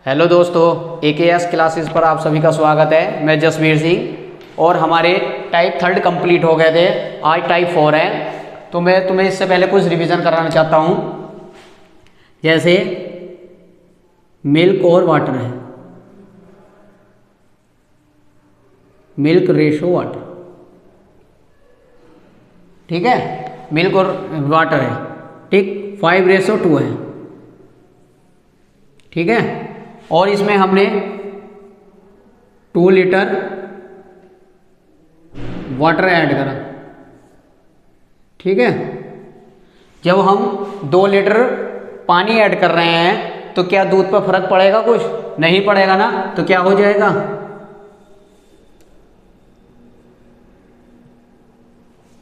Hello दोस्तों, AKS classes पर आप सभी का स्वागत है। मैं जसवीर सिंह और हमारे टाइप 3 कंप्लीट हो गए थे, आज टाइप 4 है। तो मैं तुम्हें इससे पहले कुछ रिवीजन कराना चाहता हूँ। जैसे मिल्क और वाटर है, मिल्क रेशो वाटर, ठीक है। मिल्क और वाटर है, ठीक। 5:2 है, ठीक है। और इसमें हमने 2 लीटर वाटर ऐड करा, ठीक है। जब हम 2 लीटर पानी ऐड कर रहे हैं तो क्या दूध पर फर्क पड़ेगा? कुछ नहीं पड़ेगा ना। तो क्या हो जाएगा,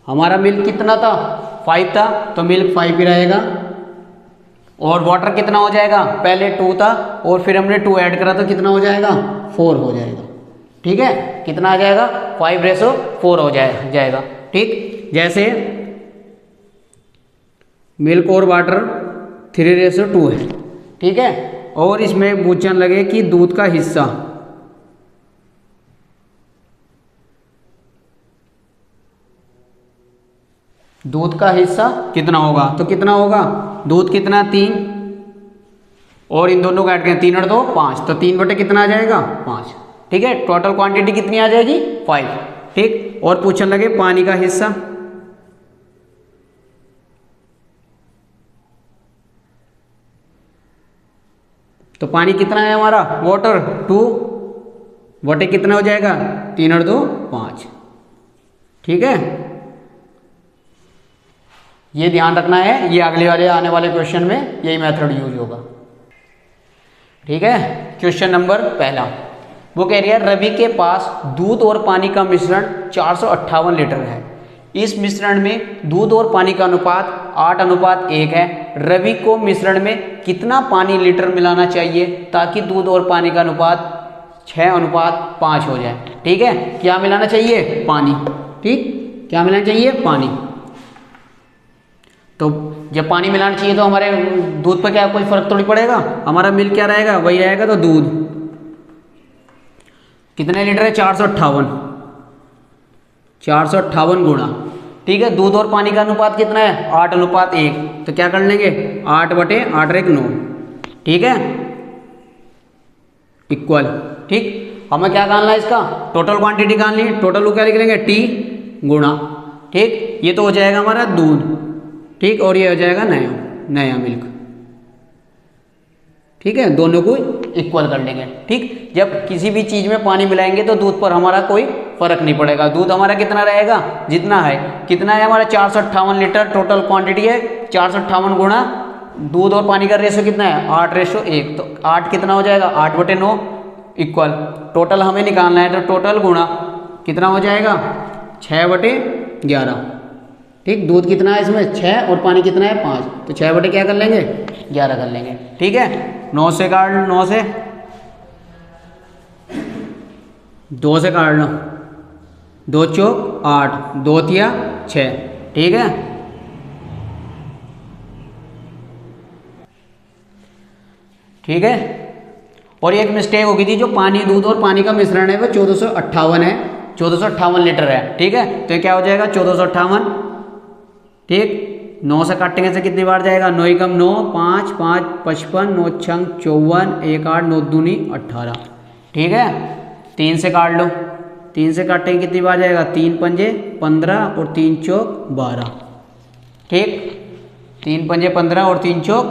हमारा मिल्क कितना था? 5 था, तो मिल्क 5 ही रहेगा। और वाटर कितना हो जाएगा? पहले 2 था और फिर हमने 2 ऐड करा तो कितना हो जाएगा? 4 हो जाएगा, ठीक है। कितना आ जाएगा? 5:4 हो जाएगा, ठीक। जैसे मिल्क और वाटर 3:2 है, ठीक है। और इसमें पूछने लगे कि दूध का हिस्सा, दूध का हिस्सा कितना होगा? तो कितना होगा? दूध कितना? 3, और इन दोनों का ऐड करें 3 और 2 5, तो 3 बटे कितना आ जाएगा? 5, ठीक है। टोटल क्वांटिटी कितनी आ जाएगी? 5, ठीक। और पूछने लगे पानी का हिस्सा, तो पानी कितना है हमारा? वाटर 2 बटे कितना हो जाएगा? 3 और 2 5, ठीक है। ये ध्यान रखना है, ये अगले वाले आने वाले क्वेश्चन में यही मेथड यूज होगा, ठीक है। क्वेश्चन नंबर पहला, वो कह रही है रवि के पास दूध और पानी का मिश्रण 458 लीटर है। इस मिश्रण में दूध और पानी का अनुपात 8:1 है। रवि को मिश्रण में कितना पानी लीटर मिलाना चाहिए ताकि दूध और पानी का अनुपात 6:5 हो जाए, ठीक है। क्या मिलाना चाहिए? पानी, ठीक। क्या मिलाना चाहिए? पानी। तो जब पानी मिलाना चाहिए तो हमारे दूध पर क्या कोई फर्क थोड़ी पड़ेगा? हमारा मिल्क क्या रहेगा? वही रहेगा। तो दूध कितने लीटर है? 458 गुणा, ठीक है। दूध और पानी का अनुपात कितना है? 8:1। तो क्या कर लेंगे? 8/8 9, ठीक है, इक्वल, ठीक। हमें क्या निकालना है? इसका टोटल क्वांटिटी निकालनी है। टोटल को क्या लिख लेंगे? T गुणा, ठीक। ये तो हो जाएगा हमारा दूध, ठीक। और ये हो जाएगा नया मिल्क, ठीक है। दोनों को इक्वल कर लेंगे, ठीक। जब किसी भी चीज़ में पानी मिलाएंगे तो दूध पर हमारा कोई फर्क नहीं पड़ेगा। दूध हमारा कितना रहेगा? जितना है। कितना है हमारा? 458 लीटर टोटल क्वांटिटी है। 458 गुणा दूध और पानी का रेशो कितना है? 8:1। तो 8 कितना हो जाएगा? 8/9 इक्वल। टोटल हमें निकालना है, तो टोटल गुणा कितना हो जाएगा? 6/11, ठीक। दूध कितना है इसमें? 6 और पानी कितना है? 5, तो 6 बटे क्या कर लेंगे? 11 कर लेंगे, ठीक है। 9 से काट लो, 9 से 2 से काट लो, 2 चौक 8, 2 तिया 6, ठीक है। ठीक है। और एक मिस्टेक हो गई थी, जो पानी दूध और पानी का मिश्रण है वो 1458 है, 1458 लीटर है, ठीक है। तो ये क्या हो जाएगा? 1458, ठीक। 9 से काटेंगे से कितनी बार जाएगा? 9 एकम 9, 5 5 55, 9 छंग 54, 1 8, 9 दूनी 18, ठीक है। 3 से काट लो, 3 से काटेंगे कितनी बार जाएगा? 3 पंजे 15 और 3 चौक 12, ठीक। 3 पंजे 15 और 3 चौक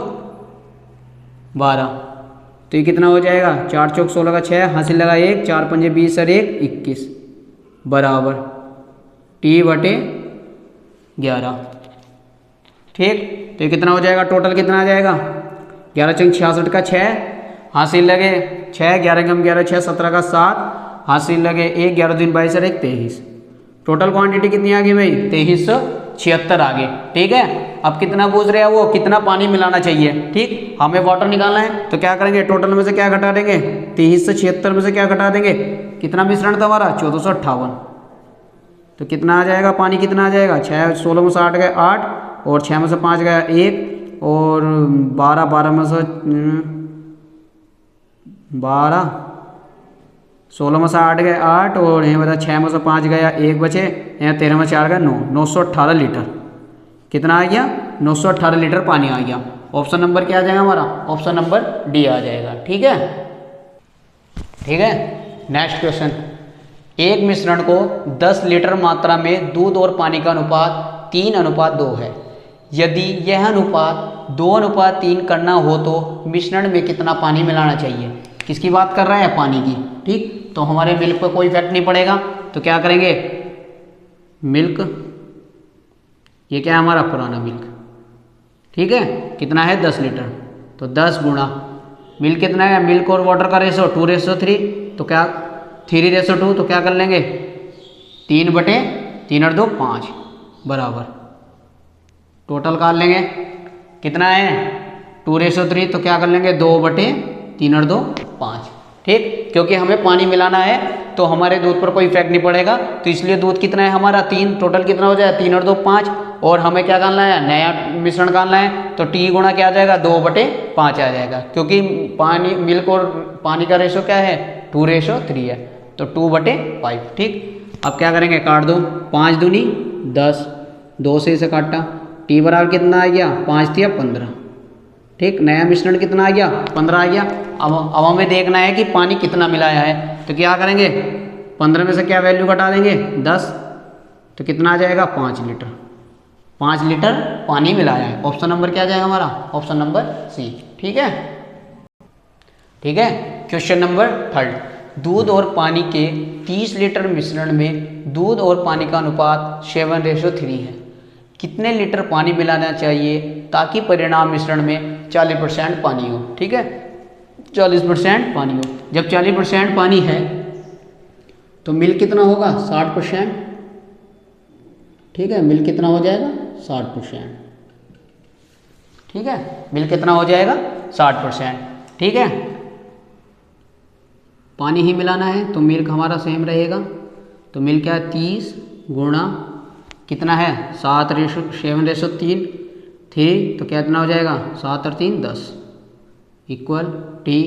12, तो ये कितना हो जाएगा? 4 चौक 16 का 6, हासिल लगा 1, 4 पंजे 20 और 1 21 बराबर T/11, ठीक। तो ये कितना हो जाएगा? टोटल कितना आ जाएगा? 11 चंग 66 का 6, हासिल लगे 6, 11 कम 11 6 17 का 7, हासिल लगे 1, 11 दूनी 22 और 1 23। टोटल क्वांटिटी कितनी आ गई भाई? 2376 आ गई, ठीक है। अब कितना पूछ रहे हैं वो? कितना पानी मिलाना चाहिए, ठीक। हमें वाटर निकालना है, तो क्या करेंगे? टोटल में से क्या घटा देंगे? 2376 में से क्या घटा देंगे? कितना मिश्रण था हमारा? 1458, तो कितना आ जाएगा? पानी कितना आ जाएगा? 6 16 में से 8 गए 8, और 6 में से 5 गया 1, और 12 12 में से 12, 16 में से 8 गए 8, और यहाँ बता 6 में से 5 गया 1 बचे, यहाँ 13 में 4 गया 9, 918 लीटर। कितना आ गया? 918 लीटर पानी आ गया। ऑप्शन नंबर क्या आ जाएगा हमारा? ऑप्शन नंबर डी आ जाएगा। ठीक है, ठीक है। नेक्स्ट क्वेश्चन, एक मिश्रण को 10 लीटर मात्रा में दूध और पानी का अनुपात 3:2 है। यदि यह अनुपात 2:3 करना हो तो मिश्रण में कितना पानी मिलाना चाहिए? किसकी बात कर रहा है? पानी की। ठीक, तो हमारे मिल्क पर कोई इफेक्ट नहीं पड़ेगा, तो क्या करेंगे? मिल्क, ये क्या है हमारा? पुराना मिल्क। ठीक है, कितना है? 10 लीटर, तो 10 गुणा मिल्क कितना है? मिल्क और वाटर का रेशो 2:3, तो क्या 3:2, तो क्या कर लेंगे? 3/3 5 बराबर टोटल कर लेंगे। कितना है? 2:3, तो क्या कर लेंगे? 2/3 5। ठीक, क्योंकि हमें पानी मिलाना है तो हमारे दूध पर कोई इफेक्ट नहीं पड़ेगा, तो इसलिए दूध कितना है हमारा? 3। टोटल कितना हो जाएगा? 3/2 5, और हमें क्या करना है? नया मिश्रण करना है, तो टी गुणा क्या आ जाएगा? 2/5 आ जाएगा, क्योंकि पानी, मिल्क और पानी का रेशो क्या है? 2:3 है, तो 2/5। ठीक, अब क्या करेंगे? काट दो। 5 दूनी 10, 2 से इसे काटा, टी बराबर कितना आ गया? 5 या 15। ठीक, नया मिश्रण कितना आ गया? 15 आ गया। अब हमें देखना है कि पानी कितना मिलाया है, तो क्या करेंगे? 15 में से क्या वैल्यू घटा देंगे? 10, तो कितना आ जाएगा? 5 लीटर। 5 लीटर पानी मिलाया है। ऑप्शन नंबर क्या आ जाएगा हमारा? Option number C. ठीक है, ठीक है। क्वेश्चन नंबर 3, दूध और पानी के 30 लीटर मिश्रण में दूध और पानी का अनुपात 7:3 है। कितने लीटर पानी मिलाना चाहिए ताकि परिणाम मिश्रण में 40% पानी हो? ठीक है, 40% पानी हो। जब 40% पानी है तो मिल्क कितना होगा? 60%। ठीक है, मिल्क कितना हो जाएगा? 60%। ठीक है, मिल्क कितना हो जाएगा? 60%। ठीक है, पानी ही मिलाना है तो मिल्क हमारा सेम रहेगा, तो मिल्क क्या है? 30 गुणा कितना है? 7:3 तो कितना हो जाएगा? 7 और 3 10 इक्वल टी।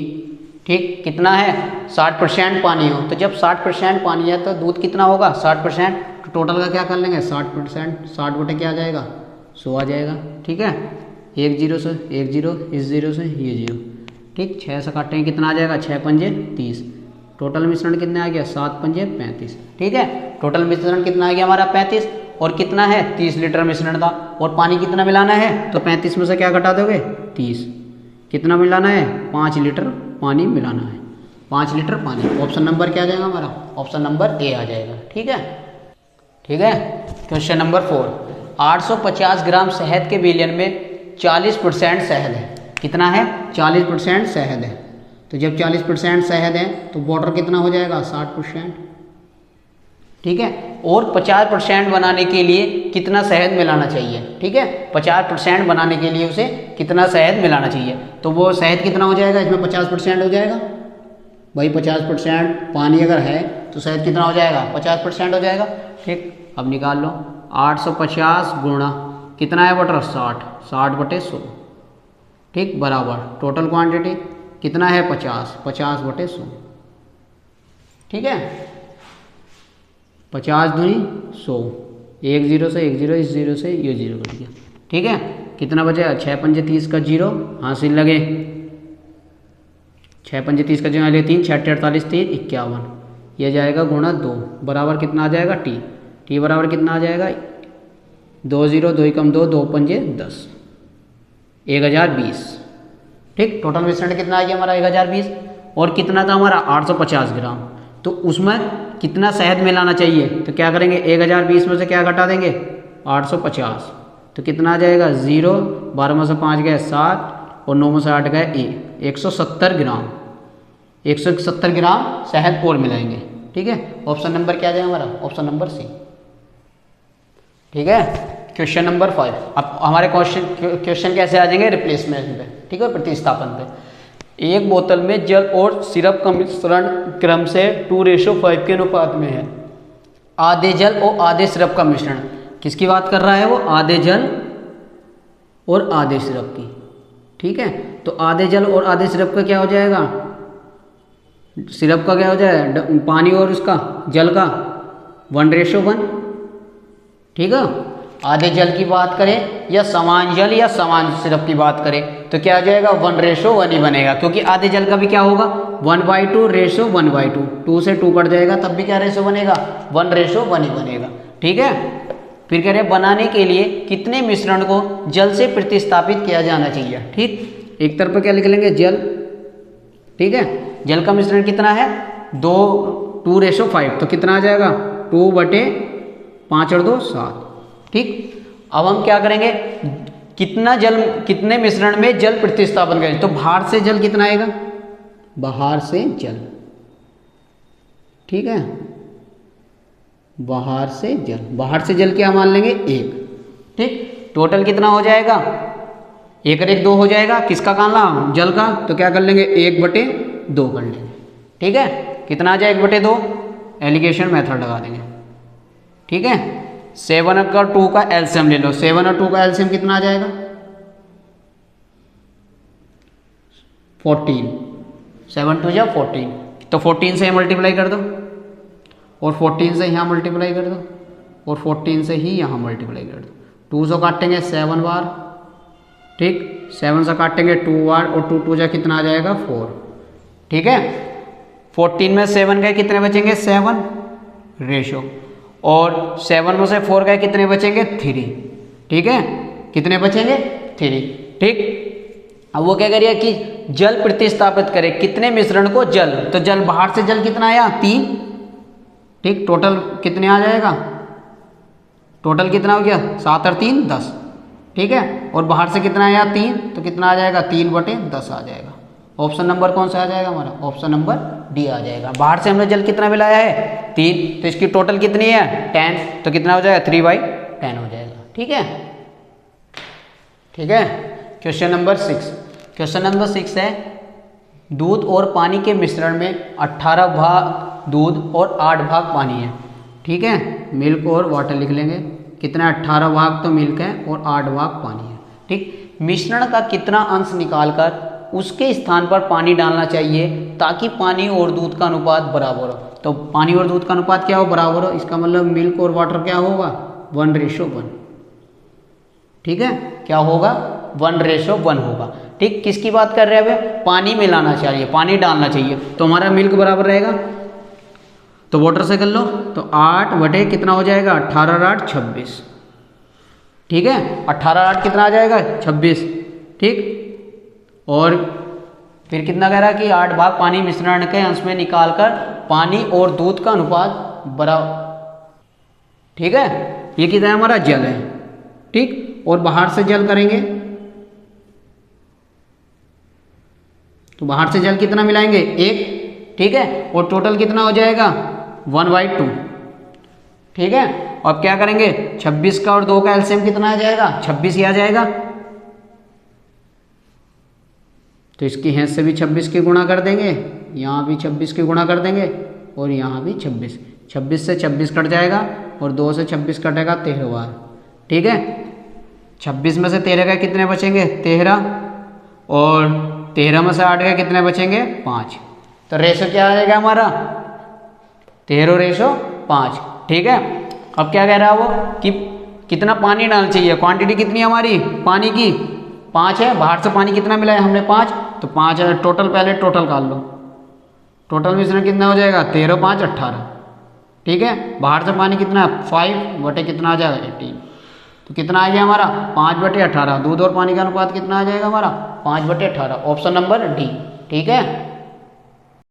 ठीक, कितना है? 60% पानी हो, तो जब 60% पानी है तो दूध कितना होगा? 60%, तो टोटल का क्या कर लेंगे? 60%, 60 बटे क्या आ जाएगा? 100 आ जाएगा। ठीक है, 1 0 से 1 0, इस 0 से ये 0। ठीक, 6 से काटेंगे, कितना आ जाएगा? 6 पंजे 30। टोटल मिश्रण कितना आ गया? 7 पंजे 35। ठीक है, टोटल मिश्रण कितना आ गया हमारा? 35, और कितना है? 30 लीटर मिश्रण था, और पानी कितना मिलाना है? तो 35 में से क्या घटा दोगे? 30। कितना मिलाना है? 5 लीटर पानी मिलाना है। 5 लीटर पानी। ऑप्शन नंबर क्या आ जाएगा हमारा? ऑप्शन नंबर ए आ जाएगा। ठीक है, ठीक है। क्वेश्चन नंबर 4, 850 ग्राम शहद के विलयन में 40% शहद है। कितना है? 40% शहद है, तो जब 40% शहद है तो वाटर कितना हो जाएगा? 60%। ठीक है, और 50% बनाने के लिए कितना शहद मिलाना चाहिए? ठीक है, 50% बनाने के लिए उसे कितना शहद मिलाना चाहिए? तो वो शहद कितना हो जाएगा? इसमें 50% हो जाएगा भाई। 50% पानी अगर है तो शहद कितना हो जाएगा? 50% हो जाएगा। ठीक, अब निकाल लो। 850 गुणा कितना है वाटर? 60, 60/100। ठीक, बराबर टोटल क्वांटिटी कितना है? 50, 50/100। ठीक है, 50 दूनी 100, 1 0 से 1 0, इस 0 से ये 0 कट गया। ठीक है, कितना बचेगा? 6 पंजे 30 का 0 हासिल लगे, 6 पंजे 30 का 0 लगे 3, 6 48 3 51, ये जाएगा गुणा 2 बराबर कितना आ जाएगा? टी। टी बराबर कितना आ जाएगा? 2 0, 2 कम 2, 2 पंजे 10, 1020। ठीक, टोटल मिश्रण कितना आ गया हमारा? 1020, और कितना था हमारा? 850 ग्राम। तो उसमें कितना शहद मिलाना चाहिए? तो क्या करेंगे? 1020 में से क्या घटा देंगे? 850, तो कितना आ जाएगा? 0, 12 में से 5 गए 7, और 9 में से 8 गए 170 ग्राम। 170 ग्राम शहद और मिलाएंगे। ठीक है, ऑप्शन नंबर क्या आ जाएगा हमारा? Option number C. ठीक है, क्वेश्चन नंबर 5। अब हमारे क्वेश्चन कैसे आ जाएंगे? रिप्लेसमेंट पे। ठीक है, प्रतिस्थापन पे। एक बोतल में जल और सिरप का मिश्रण क्रम से 2:5 के अनुपात में है। आधे जल और आधे सिरप का मिश्रण, किसकी बात कर रहा है वो? आधे जल और आधे सिरप की। ठीक है, तो आधे जल और आधे सिरप का क्या हो जाएगा? सिरप का क्या हो जाए, पानी और उसका जल का 1:1। ठीक है, आधे जल की बात करें या समान जल या समान सिरप की बात करें तो क्या आ जाएगा, 1:1 ही बनेगा, क्योंकि आधे जल का भी क्या होगा 1/2 रेशो 1/2, 2 से 2 कट जाएगा तब भी क्या रेशो बनेगा 1:1 ही बनेगा। ठीक है, फिर कह रहे हैं बनाने के लिए कितने मिश्रण को जल से प्रतिस्थापित किया जाना चाहिए। ठीक, एक तरफ पे क्या लिख लेंगे जल। ठीक है, जल का मिश्रण कितना है 2:5, तो कितना आ जाएगा 2/5 और 2 7। ठीक, अब हम क्या करेंगे, कितना जल कितने मिश्रण में जल प्रतिस्थापन करें, तो बाहर से जल कितना आएगा, बाहर से जल। ठीक है, बाहर से जल, बाहर से जल क्या मान लेंगे 1। ठीक, टोटल कितना हो जाएगा 1 और 1 2 हो जाएगा, किसका काला जल का, तो क्या कर लेंगे 1/2 कर लेंगे। ठीक है, कितना आ जाए 1/2, एलिगेशन मेथड लगा देंगे। ठीक है, 7 और 2 का एलसीएम ले लो, 7 और 2 का एलसीएम कितना आ जाएगा 14, 7 2 जा 14, तो 14 से मल्टीप्लाई कर दो और 14 से यहाँ मल्टीप्लाई कर दो और 14 से ही यहाँ मल्टीप्लाई कर दो। 2 से काटेंगे 7 बार, ठीक, 7 से काटेंगे 2 बार और 2 2 जा कितना आ जाएगा 4। ठीक है, 14 में 7 गए कितने बचेंगे 7 रेशो, और 7 में से 4 गए कितने बचेंगे 3। ठीक है, कितने बचेंगे 3। ठीक, अब वो क्या करिए कि जल प्रतिस्थापित करें कितने मिश्रण को जल, तो जल बाहर से जल कितना आया 3। ठीक, टोटल कितने आ जाएगा, टोटल कितना हो गया 7 और 3 10। ठीक है, और बाहर से कितना आया 3, तो कितना आ जाएगा 3/10 आ जाएगा। ऑप्शन नंबर कौन सा आ जाएगा हमारा, ऑप्शन नंबर डी आ जाएगा। बाहर से हमने जल कितना मिलाया है 3, तो इसकी टोटल कितनी है 10, तो कितना हो जाएगा 3/10 हो जाएगा। ठीक है, ठीक है। क्वेश्चन नंबर 6, क्वेश्चन नंबर 6 है दूध और पानी के मिश्रण में 18 भाग दूध और 8 भाग पानी है। ठीक है, मिल्क और वाटर लिख लेंगे, कितना 18 भाग तो मिल्क है और 8 भाग पानी है। ठीक, मिश्रण का कितना अंश निकालकर उसके स्थान पर पानी डालना चाहिए ताकि पानी और दूध का अनुपात बराबर हो। तो पानी और दूध का अनुपात क्या हो बराबर हो, इसका मतलब मिल्क और वाटर क्या होगा 1:1। ठीक है, क्या होगा 1:1 होगा। ठीक, किसकी बात कर रहे हैं अब, पानी मिलाना चाहिए, पानी डालना चाहिए, तो हमारा मिल्क बराबर रहेगा, तो वाटर से कर लो, तो 8 बटे कितना हो जाएगा 18 और 8 26। ठीक है, 18 और 8 कितना आ जाएगा 26। ठीक, और फिर कितना कह रहा है कि 8 भाग पानी मिश्रण के अंश में निकालकर पानी और दूध का अनुपात बराबर। ठीक है, ये कितना है हमारा जल है। ठीक, और बाहर से जल करेंगे तो बाहर से जल कितना मिलाएंगे 1। ठीक है, और टोटल कितना हो जाएगा 1/2। ठीक है, अब क्या करेंगे 26 का और 2 का एलसीएम कितना आ जाएगा 26 ही आ जाएगा, तो इसकी हैंस से भी 26 की गुणा कर देंगे, यहाँ भी 26 की गुणा कर देंगे और यहाँ भी 26। 26 से 26 कट जाएगा और 2 से 26 कटेगा 13 बार। ठीक है, 26 में से 13 का कितने बचेंगे 13, और 13 में से 8 का कितने बचेंगे 5, तो रेशो क्या आ जाएगा हमारा 13:5। ठीक है, अब क्या कह रहा है वो कि कितना पानी डालना चाहिए, क्वांटिटी कितनी है हमारी पानी की 5 है, बाहर से पानी कितना मिला है हमने 5, तो 5 है टोटल, पहले टोटल कर लो, टोटल मिश्रण कितना हो जाएगा 13 5 18। ठीक है, बाहर से पानी कितना 5 बटे कितना आ जाएगा 18, तो कितना आ गया हमारा 5/18। दूध और पानी का अनुपात कितना आ जाएगा हमारा 5/18, ऑप्शन नंबर डी। ठीक है।